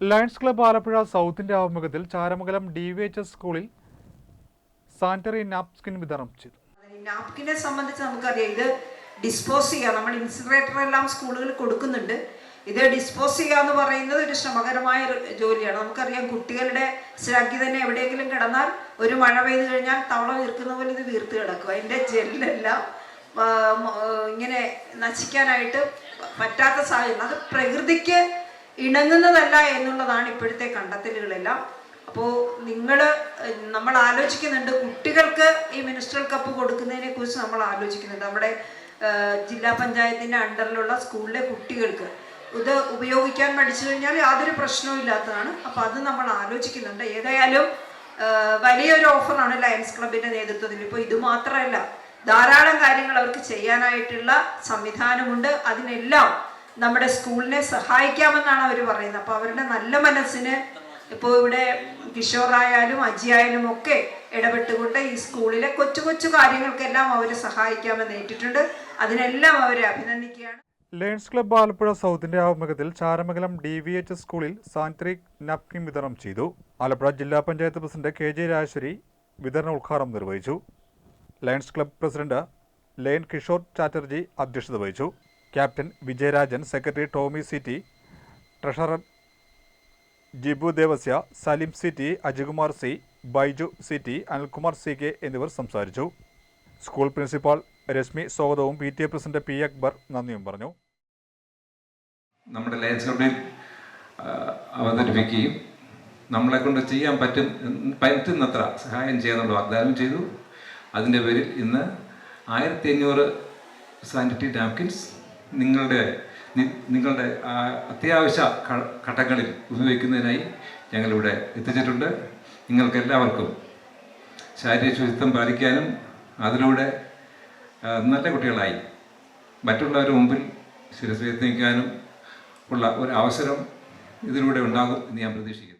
Lions club Alappuzha സൗത്തിന്റെ ആഭിമുഖ്യത്തിൽ Charamangalam DVHS സ്കൂളിൽ sanitary napkin വിതരണം ചെയ്തു. നാപ്കിനെ സംബന്ധിച്ച് നമുക്കറിയാം, ഇത് ഡിസ്പോസ് ചെയ്യുക. നമ്മൾ ഇൻസിനറേറ്റർ എല്ലാം സ്കൂളുകളിൽ കൊടുക്കുന്നുണ്ട്. ഇത് ഡിസ്പോസ് ചെയ്യുക എന്ന് പറയുന്നത് ഒരു ശ്രമകരമായ ജോലിയാണ്. നമുക്കറിയാം, കുട്ടികളുടെ ശ്രദ്ധ തന്നെ എവിടെയെങ്കിലും കിടന്നാൽ ഒരു മഴ പെയ്തു കഴിഞ്ഞാൽ തവള വീർക്കുന്ന പോലെ ഇത് വീർത്ത് കിടക്കും. അതിൻ്റെ ജെല്ലെല്ലാം ഇങ്ങനെ നശിക്കാനായിട്ട് പറ്റാത്ത സാഹചര്യം. അത് പ്രകൃതിക്ക് ഇണങ്ങുന്നതല്ല എന്നുള്ളതാണ് ഇപ്പോഴത്തെ കണ്ടെത്തലുകളെല്ലാം. അപ്പോൾ നമ്മൾ ആലോചിക്കുന്നുണ്ട്, കുട്ടികൾക്ക് ഈ മിനിസ്ട്രൽ കപ്പ് കൊടുക്കുന്നതിനെ കുറിച്ച് നമ്മൾ ആലോചിക്കുന്നുണ്ട്. നമ്മുടെ ജില്ലാ പഞ്ചായത്തിൻ്റെ അണ്ടറിലുള്ള സ്കൂളിലെ കുട്ടികൾക്ക് ഇത് ഉപയോഗിക്കാൻ പഠിച്ചു കഴിഞ്ഞാൽ യാതൊരു പ്രശ്നവും ഇല്ലാത്തതാണ്. അപ്പോൾ അത് നമ്മൾ ആലോചിക്കുന്നുണ്ട്. ഏതായാലും വലിയൊരു ഓഫറാണ് ലയൺസ് ക്ലബിൻ്റെ നേതൃത്വത്തിൽ. ഇപ്പോൾ ഇത് മാത്രമല്ല, ധാരാളം കാര്യങ്ങൾ അവർക്ക് ചെയ്യാനായിട്ടുള്ള സംവിധാനമുണ്ട്. അതിനെല്ലാം നമ്മുടെ സ്കൂളിനെ സഹായിക്കാമെന്നാണ് അവർ പറയുന്നത്. അപ്പോൾ അവരുടെ നല്ല മനസ്സിന് ഇപ്പോൾ ഇവിടെ കിഷോറായാലും അജിയായാലും ഒക്കെ ഇടപെട്ടുകൊണ്ട് ഈ സ്കൂളിലെ കൊച്ചു കൊച്ചു കാര്യങ്ങൾക്കെല്ലാം അവർ സഹായിക്കാമെന്ന് ഏറ്റിട്ടുണ്ട്. അതിനെല്ലാം അവരെ അഭിനന്ദിക്കുകയാണ്. ലയൺസ് ക്ലബ്ബ് ആലപ്പുഴ സൗത്തിന്റെ ആഭിമുഖ്യത്തിൽ ചാരമംഗലം DVHS സ്കൂളിൽ സാനിറ്ററി നാപ്കിൻ വിതരണം ചെയ്തു. ആലപ്പുഴ ജില്ലാ പഞ്ചായത്ത് പ്രസിഡന്റ് KJ രാജേശ്വരി വിതരണ ഉദ്ഘാടനം നിർവഹിച്ചു. Lions club president Lion Kishore Chatterjee അധ്യക്ഷത വഹിച്ചു. Captain Vijayarajan, secretary Tomy CT, treasurer Jibu Devasya, Salim CT, Ajikumar C, Baiju CT, Anilkumar CK എന്നിവർ സംസാരിച്ചു. സ്കൂൾ പ്രിൻസിപ്പാൾ രശ്മി സ്വാഗതവും PTA പ്രസിഡന്റ് P. അക്ബർ നന്ദിയും പറഞ്ഞു. നമ്മുടെ ലയൺസ് ക്ലബ്ബിൽ അവതരിപ്പിക്കുകയും നമ്മളെ കൊണ്ട് ചെയ്യാൻ പറ്റുന്നത്ര സഹായം ചെയ്യാനുള്ള വാഗ്ദാനം ചെയ്തു. അതിൻ്റെ പേരിൽ ഇന്ന് 1500 സാനിറ്ററി നാപ്കിൻസ് നിങ്ങളുടെ അത്യാവശ്യ ഘട്ടങ്ങളിൽ ഉപയോഗിക്കുന്നതിനായി ഞങ്ങളിവിടെ എത്തിച്ചിട്ടുണ്ട്. നിങ്ങൾക്കെല്ലാവർക്കും ശാരീരിക ശുചിത്വം പാലിക്കാനും അതിലൂടെ നല്ല കുട്ടികളായി മറ്റുള്ളവരുടെ മുമ്പിൽ ശിരസ്സുയർത്തിക്കാനും ഉള്ള ഒരു അവസരം ഇതിലൂടെ ഉണ്ടാകും എന്ന് ഞാൻ പ്രതീക്ഷിക്കുന്നു.